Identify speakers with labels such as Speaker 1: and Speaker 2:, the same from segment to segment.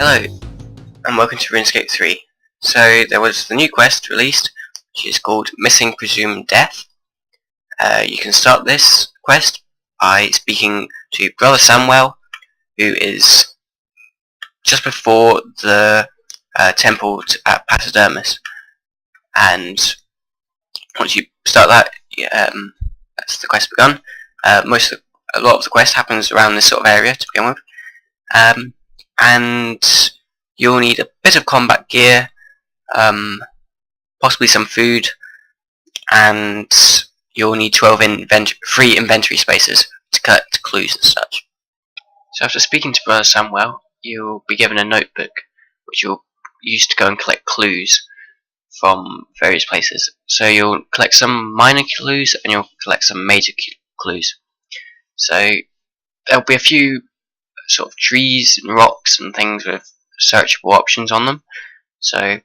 Speaker 1: Hello, and welcome to Runescape 3. So, there was the new quest released, which is called Missing Presumed Death. You can start this quest by speaking to Brother Samuel, who is just before the temple at Patadermis. And once you start that, that's the quest begun. A lot of the quest happens around this sort of area to begin with. And you'll need a bit of combat gear, possibly some food, and you'll need 12 free inventory spaces to collect clues and such. So after speaking to Brother Samuel, you'll be given a notebook which you'll use to go and collect clues from various places. So you'll collect some minor clues and you'll collect some major clues. So there'll be a few sort of trees and rocks and things with searchable options on them. So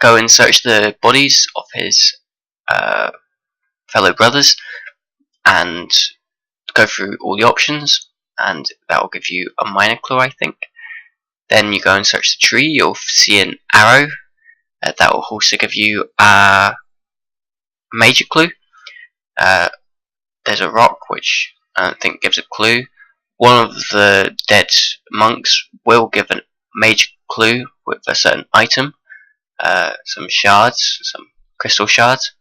Speaker 1: go and search the bodies of his fellow brothers and go through all the options, and that will give you a minor clue, I think. Then you go and search the tree, you'll see an arrow that will also give you a major clue. There's a rock which I don't think gives a clue. One of the dead monks will give a major clue with a certain item, some shards, some crystal shards,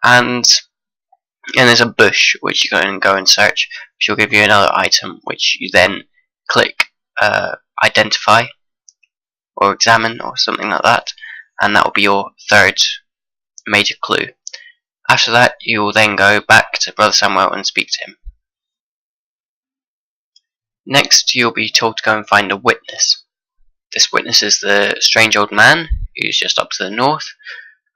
Speaker 1: and there's a bush which you go and search, which will give you another item which you then click identify or examine or something like that, and that will be your third major clue. After that, you will then go back to Brother Samuel and speak to him. Next, you'll be told to go and find a witness. This witness is the strange old man who's just up to the north,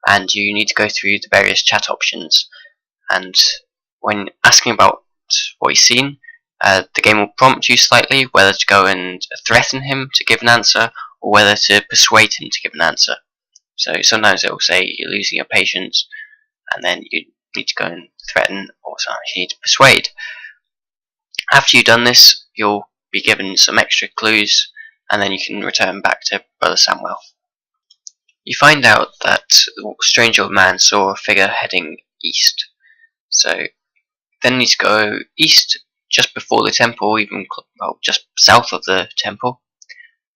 Speaker 1: and you need to go through the various chat options. And when asking about what he's seen, the game will prompt you slightly whether to go and threaten him to give an answer or whether to persuade him to give an answer. So sometimes it will say you're losing your patience, and then you need to go and threaten, or sometimes you need to persuade. After you've done this, you'll be given some extra clues, and then you can return back to Brother Samuel. You find out that the strange old man saw a figure heading east. So then you need to go east just before the temple, just south of the temple,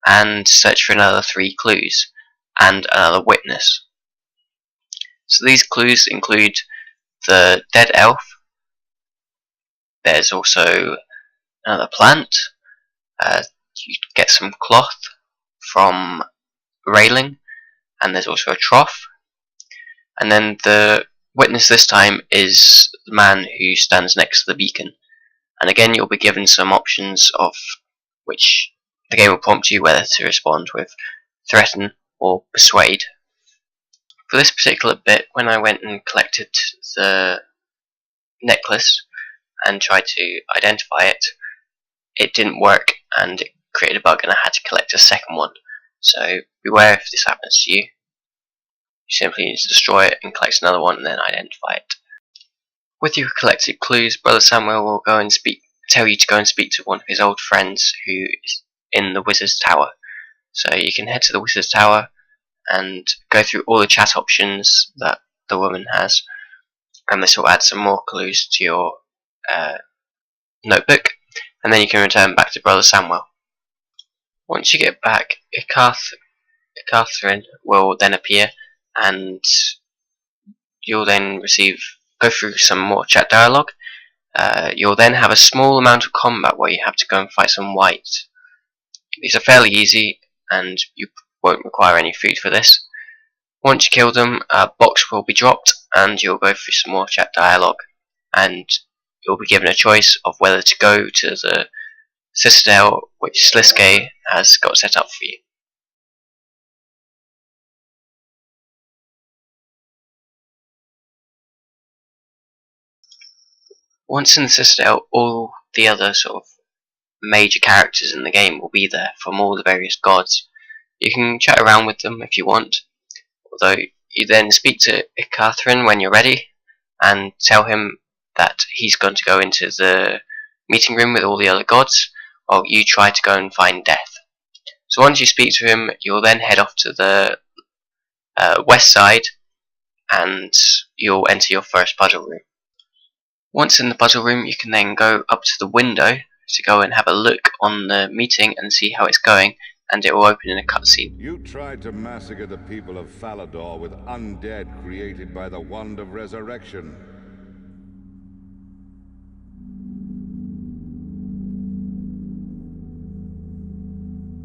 Speaker 1: and search for another 3 clues and another witness. So these clues include the dead elf. There's also another plant. You get some cloth from a railing, and there's also a trough. And then the witness this time is the man who stands next to the beacon. And again, you'll be given some options of which the game will prompt you whether to respond with threaten or persuade. For this particular bit, when I went and collected the necklace and tried to identify it, it didn't work and it created a bug and I had to collect a second one. So beware if this happens to you. You simply need to destroy it and collect another one and then identify it. With your collected clues, Brother Samuel will tell you to go and speak to one of his old friends who is in the Wizard's Tower. So you can head to the Wizard's Tower and go through all the chat options that the woman has, and this will add some more clues to your notebook, and then you can return back to Brother Samuel. Once you get back, Catherine will then appear, and you'll then go through some more chat dialogue. You'll then have a small amount of combat where you have to go and fight some wights. These are fairly easy, and you won't require any food for this. Once you kill them, a box will be dropped, and you'll go through some more chat dialogue, and you'll be given a choice of whether to go to the citadel which Sliske has got set up for you. Once in the citadel, all the other sort of major characters in the game will be there from all the various gods. You can chat around with them if you want, although you then speak to Catherine when you're ready and tell him that he's going to go into the meeting room with all the other gods while you try to go and find Death. So once you speak to him, you'll then head off to the west side, and you'll enter your first puzzle room. Once in the puzzle room, you can then go up to the window to go and have a look on the meeting and see how it's going, and it will open in a cutscene.
Speaker 2: You tried to massacre the people of Falador with undead created by the Wand of Resurrection.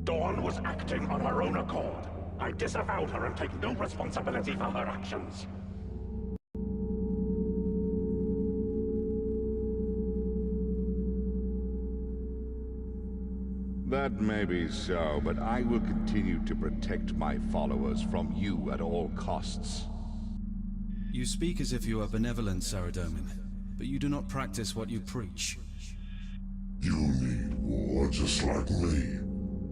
Speaker 3: Dawn was acting on her own accord. I disavowed her and take no responsibility for her actions.
Speaker 2: That may be so, but I will continue to protect my followers from you at all costs.
Speaker 4: You speak as if you are benevolent, Saradomin, but you do not practice what you preach.
Speaker 5: You need war just like me.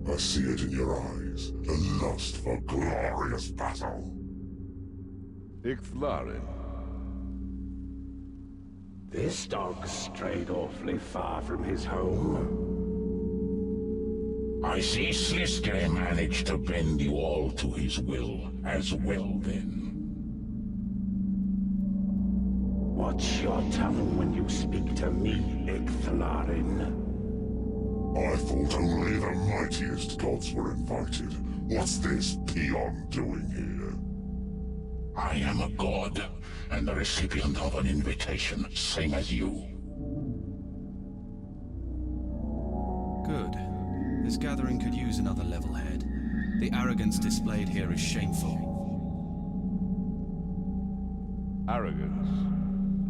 Speaker 5: I see it in your eyes, the lust for glorious battle.
Speaker 2: Ixthlarin.
Speaker 3: This dog strayed awfully far from his home. I see Sliske managed to bend you all to his will, as well then. Watch your tongue when you speak to me, Ixthlarin.
Speaker 5: I thought only the mightiest gods were invited. What's this peon doing here?
Speaker 3: I am a god, and the recipient of an invitation, same as you.
Speaker 4: Good. This gathering could use another level head. The arrogance displayed here is shameful.
Speaker 2: Arrogance.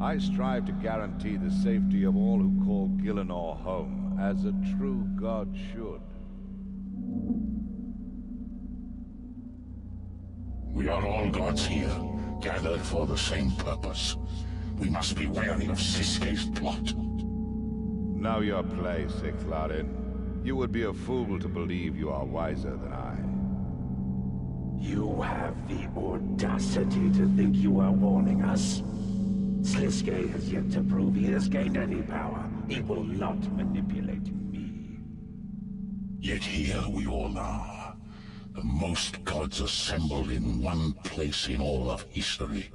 Speaker 2: I strive to guarantee the safety of all who call Gielinor home, as a true god should.
Speaker 3: We are all gods here, gathered for the same purpose. We must be wary of Siske's plot.
Speaker 2: Know your place, Ixthlarin. You would be a fool to believe you are wiser than I.
Speaker 3: You have the audacity to think you are warning us? Sliske has yet to prove he has gained any power. He will not manipulate me. Yet here we all are. The most gods assembled in one place in all of history.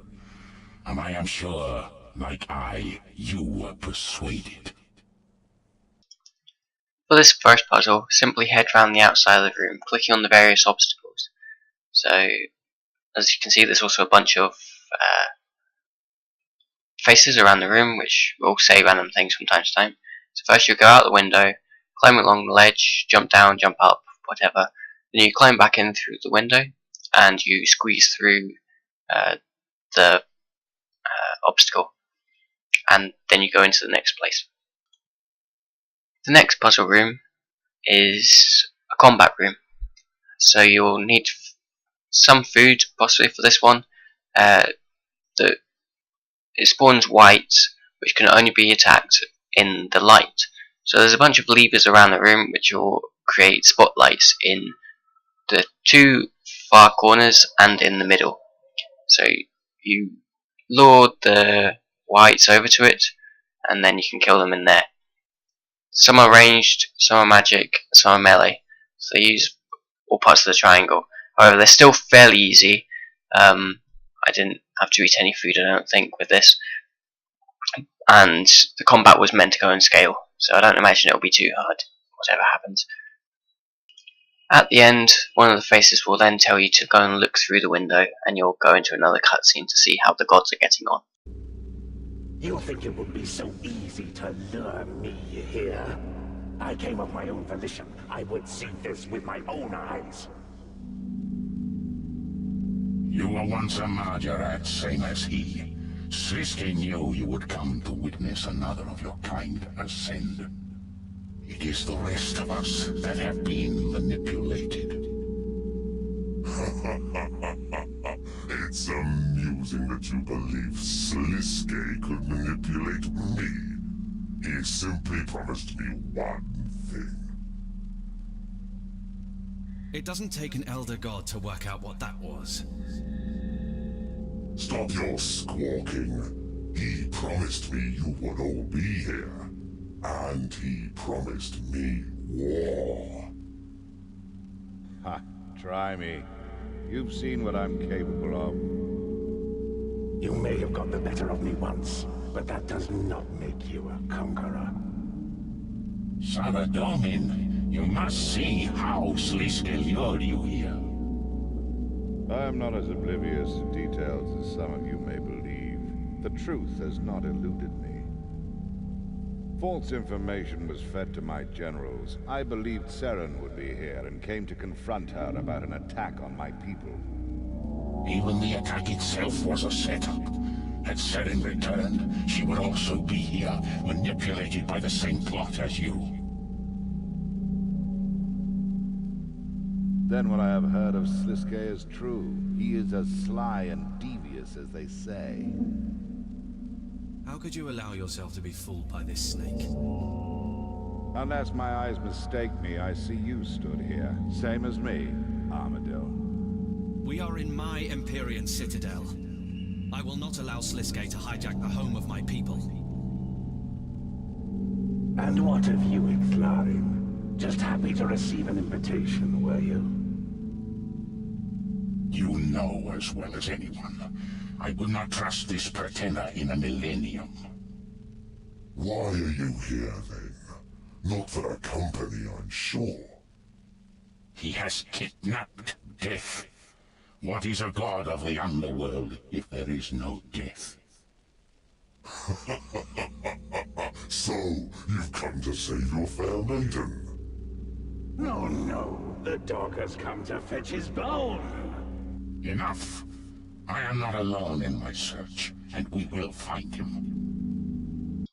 Speaker 3: And I am sure, like you were persuaded.
Speaker 1: For this first puzzle, simply head round the outside of the room, clicking on the various obstacles. So, as you can see, there's also a bunch of faces around the room, which will say random things from time to time. So first you go out the window, climb along the ledge, jump down, jump up, whatever. Then you climb back in through the window, and you squeeze through the obstacle, and then you go into the next place. The next puzzle room is a combat room, so you'll need some food possibly for this one. It spawns white, which can only be attacked in the light. So there's a bunch of levers around the room which will create spotlights in the two far corners and in the middle. So you lure the whites over to it, and then you can kill them in there. Some are ranged, some are magic, some are melee. So they use all parts of the triangle. However, they're still fairly easy. I didn't have to eat any food, I don't think, with this. And the combat was meant to go in scale, so I don't imagine it'll be too hard, whatever happens. At the end, one of the faces will then tell you to go and look through the window, and you'll go into another cutscene to see how the gods are getting on.
Speaker 3: You think it would be so easy to lure me here? I came of my own volition. I would see this with my own eyes. You were once a Margaret, same as he. Sliske knew you would come to witness another of your kind ascend. It is the rest of us that have been manipulated.
Speaker 5: It's amusing that you believe Sliske could manipulate me. He simply promised me one thing.
Speaker 4: It doesn't take an elder god to work out what that was.
Speaker 5: Stop your squawking. He promised me you would all be here. And he promised me war.
Speaker 2: Ha, try me. You've seen what I'm capable of.
Speaker 3: You may have got the better of me once, but that does not make you a conqueror.
Speaker 6: Saradomin, you must see how Sliske lured you here.
Speaker 2: I am not as oblivious to details as some of you may believe. The truth has not eluded me. False information was fed to my generals. I believed Seren would be here and came to confront her about an attack on my people.
Speaker 6: Even the attack itself was a setup. Had Seren returned, she would also be here, manipulated by the same plot as you.
Speaker 2: Then what I have heard of Sliske is true. He is as sly and devious as they say.
Speaker 4: How could you allow yourself to be fooled by this snake?
Speaker 2: Unless my eyes mistake me, I see you stood here. Same as me, Armadillo.
Speaker 4: We are in my Empyrean citadel. I will not allow Sliske to hijack the home of my people.
Speaker 3: And what of you, Ixlarin? Just happy to receive an invitation, were you?
Speaker 6: You know as well as anyone. I would not trust this pretender in a millennium.
Speaker 5: Why are you here, then? Not for a company, I'm sure.
Speaker 6: He has kidnapped death. What is a god of the underworld if there is no death?
Speaker 5: So, you've come to save your fair maiden?
Speaker 3: No, no. The dog has come to fetch his bone.
Speaker 6: Enough. I am not alone in my search, and we will find him.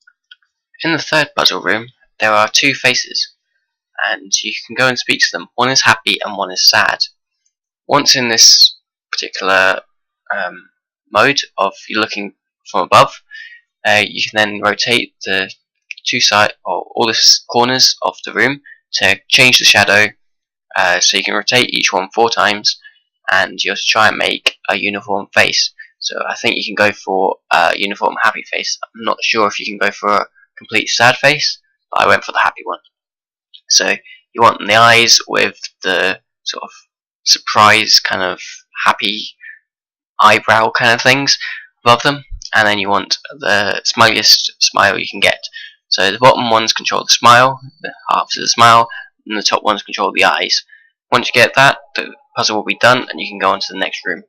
Speaker 1: In the third puzzle room, there are two faces, and you can go and speak to them. One is happy and one is sad. Once in this particular mode of you looking from above, you can then rotate the two side or all the corners of the room to change the shadow. So you can rotate each one 4 times, and you have to try and make a uniform face. So I think you can go for a uniform happy face. I'm not sure if you can go for a complete sad face, but I went for the happy one. So you want the eyes with the sort of surprise kind of happy eyebrow kind of things above them, and then you want the smiliest smile you can get. So the bottom ones control the smile, the halves of the smile, and the top ones control the eyes. Once you get that, the puzzle will be done and you can go on to the next room.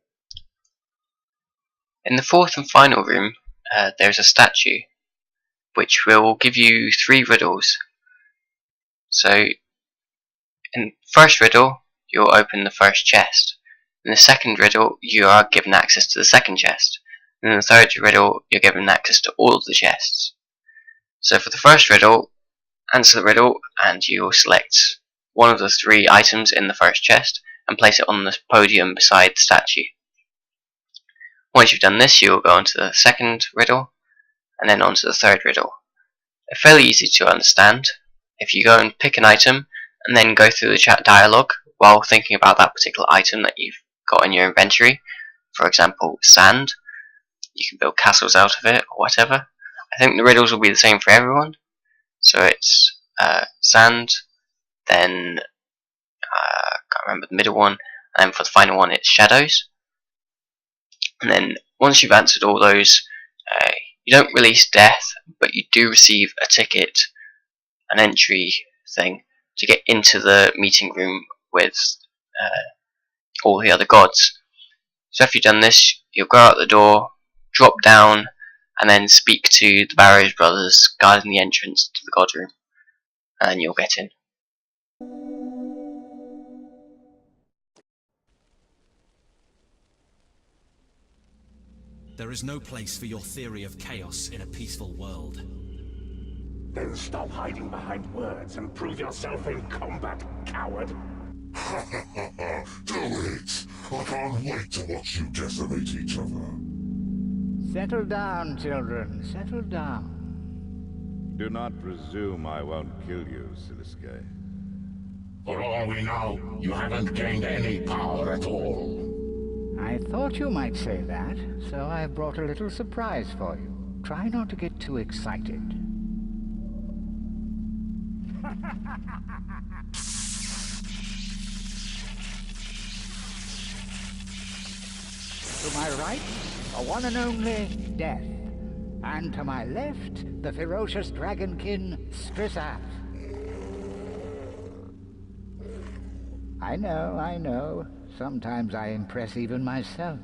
Speaker 1: In the fourth and final room, there's a statue which will give you 3 riddles. So in the first riddle, you'll open the first chest. In the second riddle, you are given access to the second chest. And in the third riddle, you're given access to all of the chests. So for the first riddle, answer the riddle and you will select one of the 3 items in the first chest and place it on the podium beside the statue. Once you've done this, you'll go on to the second riddle and then on to the third riddle. They're fairly easy to understand. If you go and pick an item and then go through the chat dialogue while thinking about that particular item that you've got in your inventory, for example sand, you can build castles out of it or whatever. I think the riddles will be the same for everyone. So it's sand, then can't remember the middle one, and then for the final one it's shadows. And then once you've answered all those, you don't release death, but you do receive a ticket, an entry thing, to get into the meeting room with all the other gods. So if you've done this, you'll go out the door, drop down, and then speak to the Barrows brothers guarding the entrance to the god room, and you'll get in.
Speaker 4: There is no place for your theory of chaos in a peaceful world.
Speaker 3: Then stop hiding behind words and prove yourself in combat, coward.
Speaker 5: Do it! I can't wait to watch you decimate each other.
Speaker 7: Settle down, children. Settle down.
Speaker 2: Do not presume I won't kill you, Siliske.
Speaker 6: For all we know, you haven't gained any power at all.
Speaker 7: I thought you might say that, so I brought a little surprise for you. Try not to get too excited. To my right, the one and only Death. And to my left, the ferocious dragonkin Strissath. I know. Sometimes I impress even myself.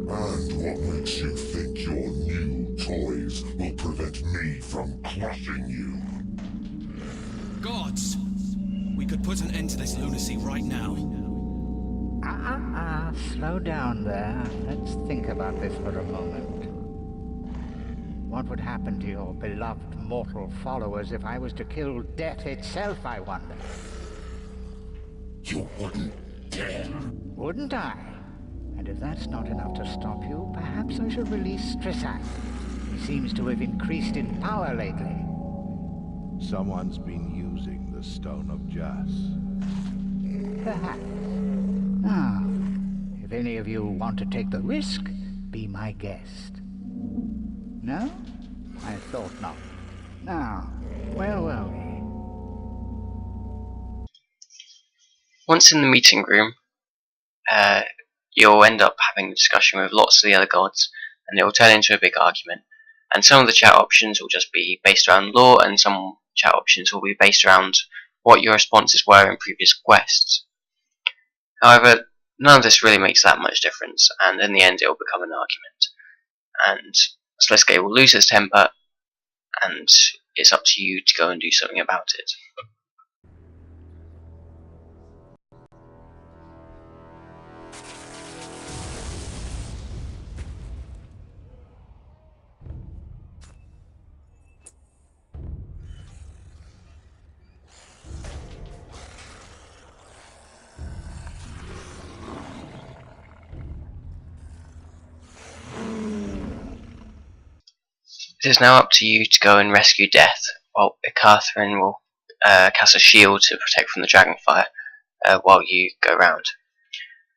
Speaker 5: And what makes you think your new toys will prevent me from crushing you?
Speaker 4: Gods! We could put an end to this lunacy right now.
Speaker 7: Slow down there. Let's think about this for a moment. What would happen to your beloved mortal followers if I was to kill Death itself, I wonder?
Speaker 6: You wouldn't dare.
Speaker 7: Wouldn't I? And if that's not enough to stop you, perhaps I should release Strissath. He seems to have increased in power lately.
Speaker 2: Someone's been using the Stone of Jas.
Speaker 7: Perhaps. Now, if any of you want to take the risk, be my guest. No? I thought not. Now, where were we?
Speaker 1: Once in the meeting room, you'll end up having a discussion with lots of the other gods, and it will turn into a big argument. And some of the chat options will just be based around lore, and some chat options will be based around what your responses were in previous quests. However, none of this really makes that much difference, and in the end it will become an argument. And Sliske will lose his temper, and it's up to you to go and do something about it. It is now up to you to go and rescue Death, while Catherine will cast a shield to protect from the dragonfire while you go round.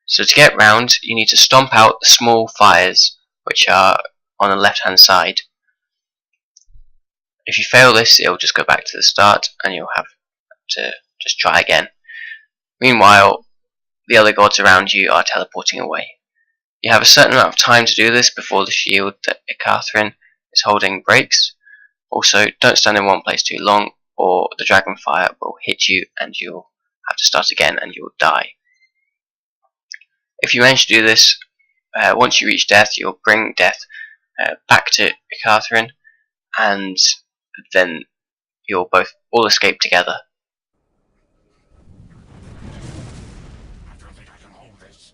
Speaker 1: So to get round, you need to stomp out the small fires which are on the left hand side. If you fail this, it will just go back to the start and you'll have to just try again. Meanwhile, the other gods around you are teleporting away. You have a certain amount of time to do this before the shield that Catherine is holding breaks. Also, don't stand in one place too long or the dragonfire will hit you and you'll have to start again and you will die. If you manage to do this, once you reach Death, you'll bring Death back to Catherine, and then you'll both all escape together.
Speaker 6: I don't think I can hold this.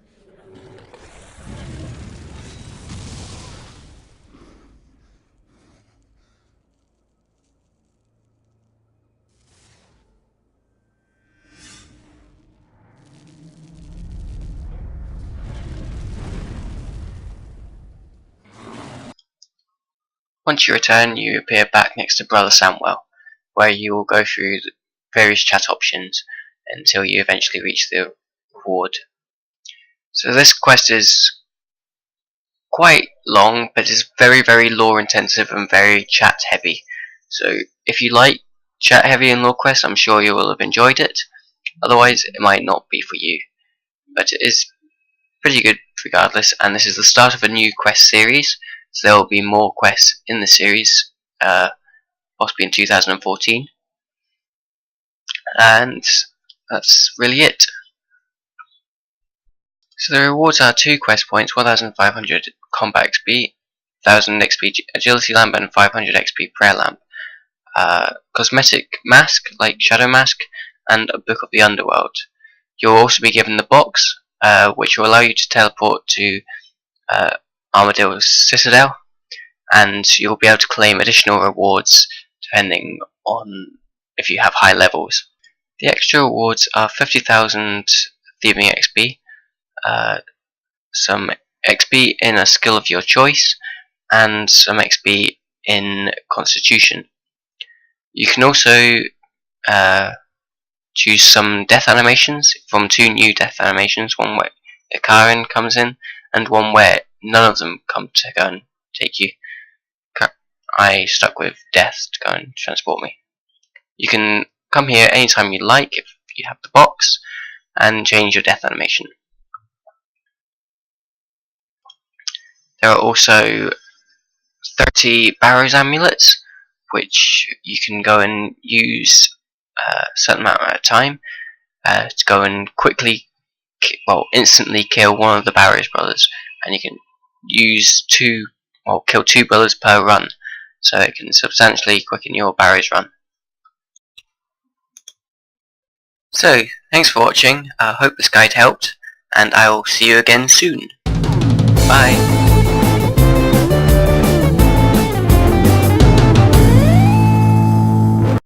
Speaker 1: Once you return, you appear back next to Brother Samwell, where you will go through the various chat options until you eventually reach the reward. So this quest is quite long, but it's very, very lore intensive and very chat heavy. So if you like chat heavy and lore quests, I'm sure you will have enjoyed it. Otherwise, it might not be for you. But it is pretty good regardless, and this is the start of a new quest series. So there will be more quests in the series, possibly in 2014. And that's really it. So the rewards are 2 quest points, 1500 combat XP, 1000 XP agility lamp, and 500 XP prayer lamp. Cosmetic mask, like Shadow Mask, and a book of the underworld. You'll also be given the box, which will allow you to teleport to Armadillo's Citadel, and you'll be able to claim additional rewards depending on if you have high levels. The extra rewards are 50,000 thieving XP, some XP in a skill of your choice, and some XP in Constitution. You can also choose some death animations from 2 new death animations, one where Ikarin comes in and one where none of them come to go and take you. I stuck with death to go and transport me. You can come here anytime you like if you have the box and change your death animation. There are also 30 Barrows amulets, which you can go and use a certain amount at a time to go and quickly, instantly kill one of the Barrows brothers, and you can use kill 2 brothers per run, so it can substantially quicken your Barrows run. So, thanks for watching. I hope this guide helped, and I will see you again soon. Bye.